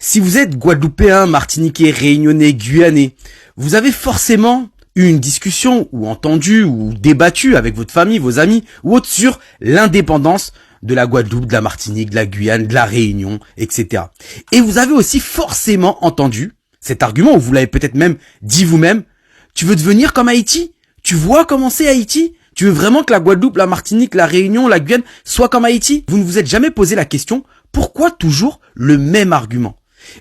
Si vous êtes Guadeloupéen, Martiniquais, Réunionnais, Guyanais, vous avez forcément eu une discussion ou entendu ou débattu avec votre famille, vos amis ou autres sur l'indépendance de la Guadeloupe, de la Martinique, de la Guyane, de la Réunion, etc. Et vous avez aussi forcément entendu cet argument, ou vous l'avez peut-être même dit vous-même, tu veux devenir comme Haïti? Tu vois comment c'est Haïti? Tu veux vraiment que la Guadeloupe, la Martinique, la Réunion, la Guyane soient comme Haïti? Vous ne vous êtes jamais posé la question, pourquoi toujours le même argument?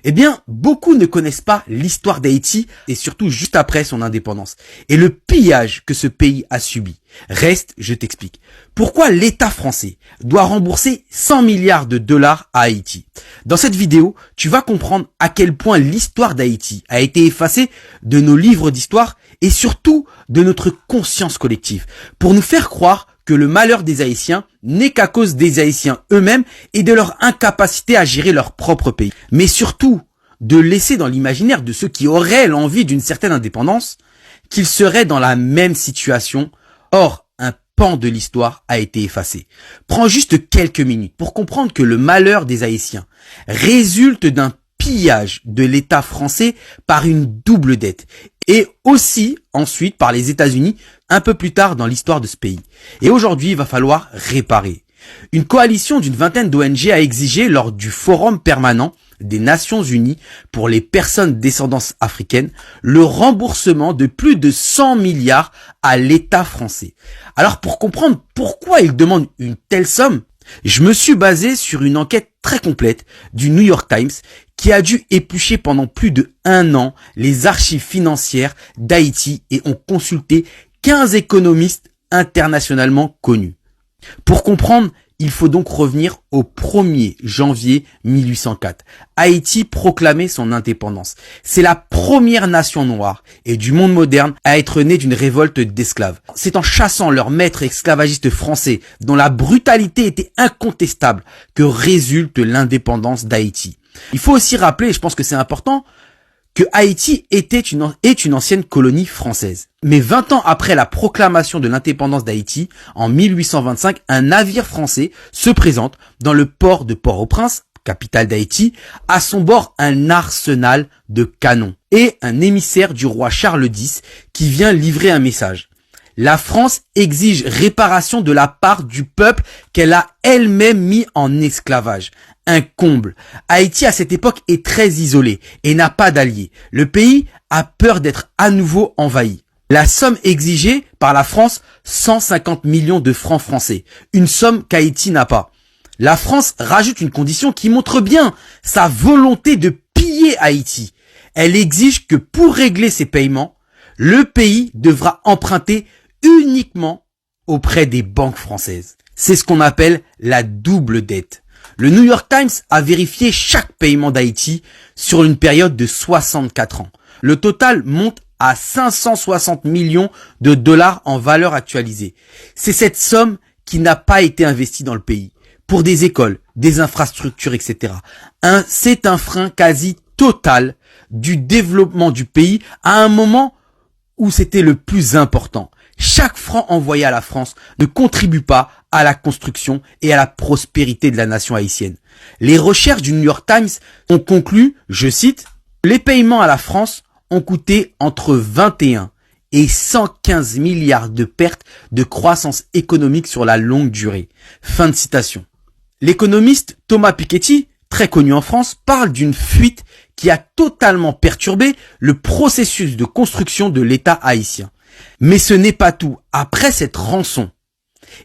Eh bien, beaucoup ne connaissent pas l'histoire d'Haïti et surtout juste après son indépendance. Et le pillage que ce pays a subi. Reste, je t'explique. Pourquoi l'État français doit rembourser 100 milliards de dollars à Haïti? Dans cette vidéo, tu vas comprendre à quel point l'histoire d'Haïti a été effacée de nos livres d'histoire et surtout de notre conscience collective pour nous faire croire que le malheur des Haïtiens n'est qu'à cause des Haïtiens eux-mêmes et de leur incapacité à gérer leur propre pays. Mais surtout, de laisser dans l'imaginaire de ceux qui auraient l'envie d'une certaine indépendance qu'ils seraient dans la même situation. Or, un pan de l'histoire a été effacé. Prends juste quelques minutes pour comprendre que le malheur des Haïtiens résulte d'un pillage de l'État français par une double dette et aussi ensuite par les États-Unis un peu plus tard dans l'histoire de ce pays. Et aujourd'hui, il va falloir réparer. Une coalition d'une vingtaine d'ONG a exigé lors du Forum permanent des Nations Unies pour les personnes descendances africaines le remboursement de plus de 100 milliards à l'État français. Alors pour comprendre pourquoi ils demandent une telle somme, je me suis basé sur une enquête très complète du New York Times qui a dû éplucher pendant plus de 1 an les archives financières d'Haïti et ont consulté 15 économistes internationalement connus. Pour comprendre, il faut donc revenir au 1er janvier 1804. Haïti proclamait son indépendance. C'est la première nation noire et du monde moderne à être née d'une révolte d'esclaves. C'est en chassant leurs maîtres esclavagistes français, dont la brutalité était incontestable, que résulte l'indépendance d'Haïti. Il faut aussi rappeler, et je pense que c'est important, que Haïti est une ancienne colonie française. Mais 20 ans après la proclamation de l'indépendance d'Haïti, en 1825, un navire français se présente dans le port de Port-au-Prince, capitale d'Haïti, à son bord un arsenal de canons et un émissaire du roi Charles X qui vient livrer un message. La France exige réparation de la part du peuple qu'elle a elle-même mis en esclavage. Un comble. Haïti à cette époque est très isolé et n'a pas d'alliés. Le pays a peur d'être à nouveau envahi. La somme exigée par la France, 150 millions de francs français. Une somme qu'Haïti n'a pas. La France rajoute une condition qui montre bien sa volonté de piller Haïti. Elle exige que pour régler ses paiements, le pays devra emprunter uniquement auprès des banques françaises. C'est ce qu'on appelle la double dette. Le New York Times a vérifié chaque paiement d'Haïti sur une période de 64 ans. Le total monte à 560 millions de dollars en valeur actualisée. C'est cette somme qui n'a pas été investie dans le pays pour des écoles, des infrastructures, etc. C'est un frein quasi total du développement du pays à un moment où c'était le plus important. Chaque franc envoyé à la France ne contribue pas à la construction et à la prospérité de la nation haïtienne. Les recherches du New York Times ont conclu, je cite, « Les paiements à la France ont coûté entre 21 et 115 milliards de pertes de croissance économique sur la longue durée. » Fin de citation. L'économiste Thomas Piketty, très connu en France, parle d'une fuite qui a totalement perturbé le processus de construction de l'État haïtien. Mais ce n'est pas tout. Après cette rançon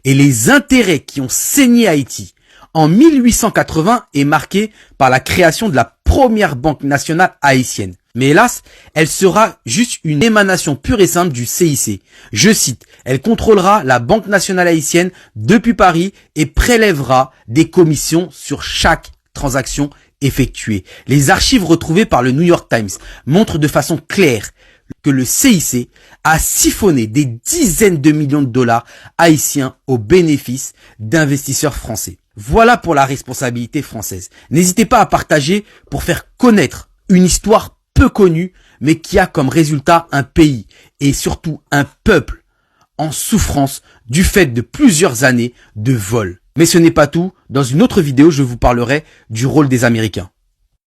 et les intérêts qui ont saigné Haïti, en 1880 est marqué par la création de la première banque nationale haïtienne. Mais hélas, elle sera juste une émanation pure et simple du CIC. Je cite, « Elle contrôlera la Banque nationale haïtienne depuis Paris et prélèvera des commissions sur chaque transaction effectuée. » Les archives retrouvées par le New York Times montrent de façon claire que le CIC a siphonné des dizaines de millions de dollars haïtiens au bénéfice d'investisseurs français. Voilà pour la responsabilité française. N'hésitez pas à partager pour faire connaître une histoire peu connue, mais qui a comme résultat un pays et surtout un peuple en souffrance du fait de plusieurs années de vol. Mais ce n'est pas tout. Dans une autre vidéo, je vous parlerai du rôle des Américains.